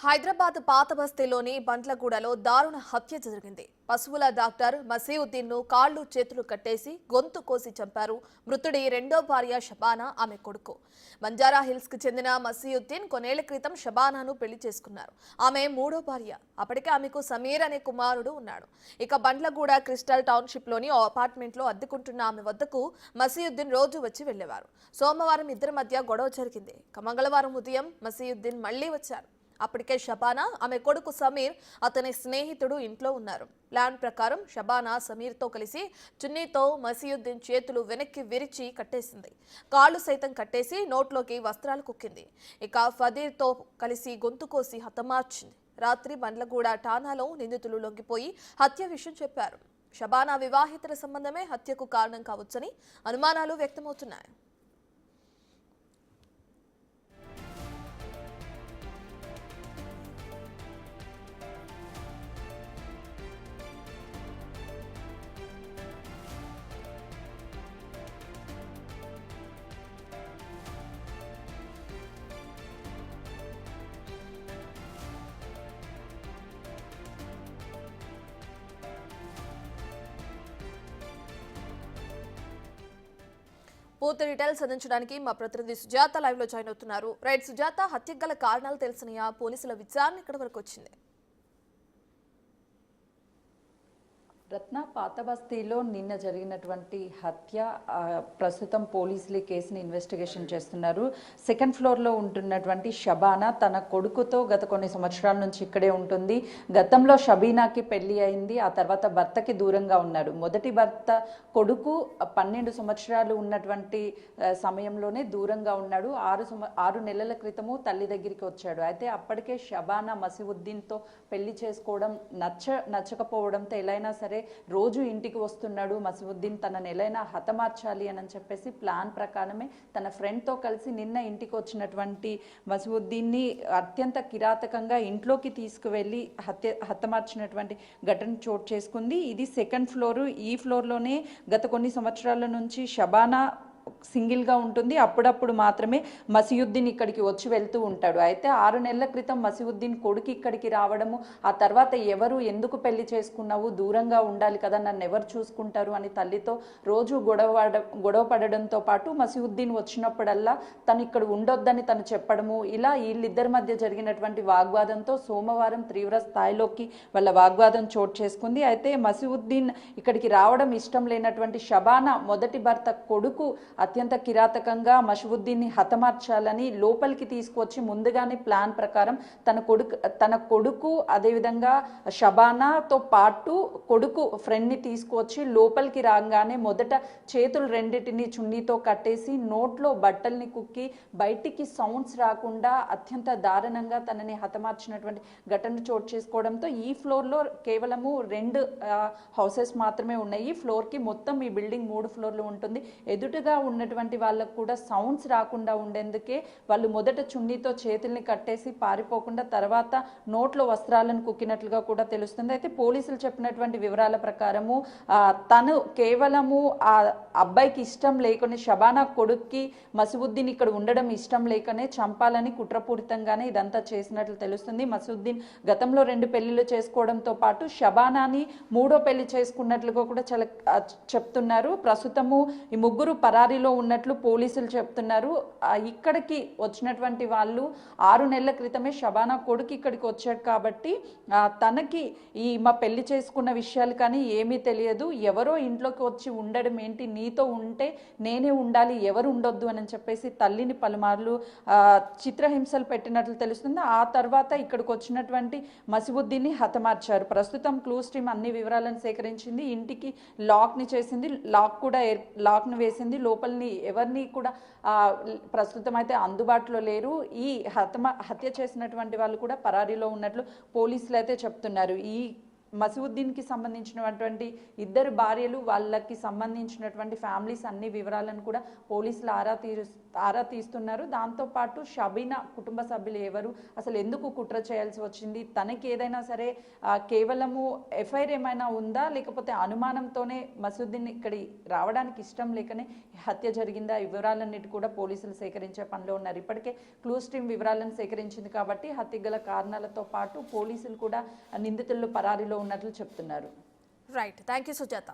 హైదరాబాద్ పాత బస్తీలోని బండ్లగూడలో దారుణ హత్య జరిగింది. పశువుల డాక్టర్ మసీవుద్దీన్ ను కాళ్లు చేతులు కట్టేసి గొంతు కోసి చంపారు. మృతుడి రెండో భార్య షబానా, ఆమె కొడుకు. బంజారా హిల్స్ కు చెందిన మసీవుద్దీన్ కొన్నేళ్ల క్రితం షబానాను పెళ్లి చేసుకున్నారు. ఆమె మూడో భార్య. అప్పటికే ఆమెకు సమీర్ అనే కుమారుడు ఉన్నాడు. ఇక బండ్లగూడ క్రిస్టల్ టౌన్షిప్ లోని ఓ అపార్ట్మెంట్ లో అద్దెకుంటున్న ఆమె వద్దకు మసీవుద్దీన్ రోజు వచ్చి వెళ్లేవారు. సోమవారం ఇద్దరి మధ్య గొడవ జరిగింది. మంగళవారం ఉదయం మసీవుద్దీన్ మళ్లీ వచ్చారు. అప్పటికే షబానా, ఆమె కొడుకు సమీర్, అతని స్నేహితుడు ఇంట్లో ఉన్నారు. ప్లాన్ ప్రకారం షబానా సమీర్తో కలిసి చున్నీతో మసీవుద్దీన్ చేతులు వెనక్కి విరిచి కట్టేసింది. కాళ్లు సైతం కట్టేసి నోట్లోకి వస్త్రాలు కుక్కింది. ఇక ఫదీర్తో కలిసి గొంతు కోసి హతమార్చింది. రాత్రి బండ్లగూడ ఠాణాలో నిందితులు లొంగిపోయి హత్య విషయం చెప్పారు. షబానా వివాహితర సంబంధమే హత్యకు కారణం కావచ్చని అనుమానాలు వ్యక్తమవుతున్నాయి. పూర్తి డీటెయిల్స్ అందించడానికి మా ప్రతినిధి సుజాత లైవ్ లో జాయిన్ అవుతున్నారు. రైట్ సుజాత, హత్యకు గల కారణాలు తెలిసినాయా? పోలీసుల విచారణ ఎక్కడి వరకు వచ్చింది? రత్న, పాత బస్తీలో నిన్న జరిగినటువంటి హత్య ప్రస్తుతం పోలీసులు కేసుని ఇన్వెస్టిగేషన్ చేస్తున్నారు. సెకండ్ ఫ్లోర్లో ఉంటున్నటువంటి షబానా తన కొడుకుతో గత కొన్ని సంవత్సరాల నుంచి ఇక్కడే ఉంటుంది. గతంలో షబీనాకి పెళ్లి అయింది. ఆ తర్వాత భర్తకి దూరంగా ఉన్నారు. మొదటి భర్త కొడుకు 12 సంవత్సరాలు ఉన్నటువంటి సమయంలోనే దూరంగా ఉన్నాడు. 6 నెలల క్రితము తల్లి దగ్గరికి వచ్చాడు. అయితే అప్పటికే షబానా మసీవుద్దీన్తో పెళ్లి చేసుకోవడం నచ్చకపోవడంతో ఎలా అయినా సరే రోజు ఇంటికి వస్తున్నాడు. మసీవుద్దీన్ తనని ఎలా హతమార్చాలి అని చెప్పేసి ప్లాన్ ప్రకారమే తన ఫ్రెండ్తో కలిసి నిన్న ఇంటికి వచ్చినటువంటి మసీవుద్దీన్ని అత్యంత కిరాతకంగా ఇంట్లోకి తీసుకువెళ్ళి హతమార్చినటువంటి ఘటన చోటు చేసుకుంది. ఇది సెకండ్ ఫ్లోరు. ఈ ఫ్లోర్లోనే గత కొన్ని సంవత్సరాల నుంచి షబానా సింగిల్గా ఉంటుంది. అప్పుడప్పుడు మాత్రమే మసీవుద్దీన్ ఇక్కడికి వచ్చి వెళ్తూ ఉంటాడు. అయితే 6 నెలల క్రితం మసీవుద్దీన్ కొడుకు ఇక్కడికి రావడము, ఆ తర్వాత ఎందుకు పెళ్లి చేసుకున్నావు, దూరంగా ఉండాలి కదా, నన్ను ఎవరు చూసుకుంటారు అని తల్లితో రోజు గొడవ పడడంతో పాటు మసీవుద్దీన్ వచ్చినప్పుడల్లా తను ఇక్కడ ఉండొద్దని తను చెప్పడము, ఇలా వీళ్ళిద్దరి మధ్య జరిగినటువంటి వాగ్వాదంతో సోమవారం తీవ్ర స్థాయిలోకి వాళ్ళ వాగ్వాదం చోటు చేసుకుంది. అయితే మసీవుద్దీన్ ఇక్కడికి రావడం ఇష్టం లేనటువంటి షబానా మొదటి భర్త కొడుకు అత్యంత కిరాతకంగా మసీవుద్దీన్ని హతమార్చాలని లోపలికి తీసుకొచ్చి ముందుగానే ప్లాన్ ప్రకారం తన కొడుకు అదేవిధంగా షబానాతో పాటు కొడుకు ఫ్రెండ్ని తీసుకొచ్చి లోపలికి రాగానే మొదట చేతులు రెండింటిని చున్నీతో కట్టేసి నోట్లో బట్టల్ని కుక్కి బయటికి సౌండ్స్ రాకుండా అత్యంత దారుణంగా తనని హతమార్చినటువంటి ఘటన చోటు చేసుకోవడంతో ఈ ఫ్లోర్లో కేవలము 2 హౌసెస్ మాత్రమే ఉన్నాయి. ఈ ఫ్లోర్కి మొత్తం ఈ బిల్డింగ్ 3 ఫ్లోర్లు ఉంటుంది. ఎదుటిగా ఉన్నటువంటి వాళ్ళకు కూడా సౌండ్స్ రాకుండా ఉండేందుకే వాళ్ళు మొదట చున్నీతో చేతుల్ని కట్టేసి పారిపోకుండా తర్వాత నోట్లో వస్త్రాలను కుక్కినట్లుగా కూడా తెలుస్తుంది. అయితే పోలీసులు చెప్పినటువంటి వివరాల ప్రకారము తను కేవలము ఆ అబ్బాయికి ఇష్టం లేకనే, షబానా కొడుక్కి మసీవుద్దీన్ ఇక్కడ ఉండడం ఇష్టం లేకనే చంపాలని కుట్రపూరితంగానే ఇదంతా చేసినట్లు తెలుస్తుంది. మసీవుద్దీన్ గతంలో 2 పెళ్లిళ్ళు చేసుకోవడంతో పాటు షబానాని 3వ పెళ్లి చేసుకున్నట్లుగా కూడా చాలా చెప్తున్నారు. ప్రస్తుతము ఈ ముగ్గురు పరారీలో ఉన్నట్లు పోలీసులు చెప్తున్నారు. ఇక్కడికి వచ్చినటువంటి వాళ్ళు 6 నెలల క్రితమే షబానా కొడుకు ఇక్కడికి వచ్చాడు కాబట్టి తనకి మా పెళ్లి చేసుకున్న విషయాలు కానీ ఏమీ తెలియదు, ఎవరో ఇంట్లోకి వచ్చి ఉండడం ఏంటి, నీతో ఉంటే నేనే ఉండాలి, ఎవరు ఉండొద్దు అని చెప్పేసి తల్లిని పలుమార్లు చిత్రహింసలు పెట్టినట్లు తెలుస్తుంది. ఆ తర్వాత ఇక్కడికి వచ్చినటువంటి మసీవుద్దీన్ని హతమార్చారు. ప్రస్తుతం క్లూస్ టీమ్ అన్ని వివరాలను సేకరించింది. ఇంటికి లాక్ని చేసింది, లాక్ని వేసింది. లోపలిని ఎవరిని కూడా ప్రస్తుతం అయితే అందుబాటులో లేరు. ఈ హత్య చేసినటువంటి వాళ్ళు కూడా పరారీలో ఉన్నట్లు పోలీసులు అయితే చెప్తున్నారు. ఈ మసీవుద్దీన్కి సంబంధించినటువంటి ఇద్దరు భార్యలు, వాళ్ళకి సంబంధించినటువంటి ఫ్యామిలీస్ అన్ని వివరాలను కూడా పోలీసులు ఆరా తీస్తున్నారు. దాంతోపాటు షబీనా కుటుంబ సభ్యులు ఎవరు, అసలు ఎందుకు కుట్ర చేయాల్సి వచ్చింది, తనకి ఏదైనా సరే కేవలము ఎఫ్ఐఆర్ ఏమైనా ఉందా, లేకపోతే అనుమానంతోనే మసీవుద్దీన్ ఇక్కడి రావడానికి ఇష్టం లేకనే హత్య జరిగిందా, ఈ వివరాలన్నిటి కూడా పోలీసులు సేకరించే పనిలో ఉన్నారు. ఇప్పటికే క్లూస్ టీమ్ వివరాలను సేకరించింది కాబట్టి హత్య గల కారణాలతో పాటు పోలీసులు కూడా నిందితులు పరారీలో ఉన్నట్లు చెప్తున్నారు. Right, thank you Sujatha.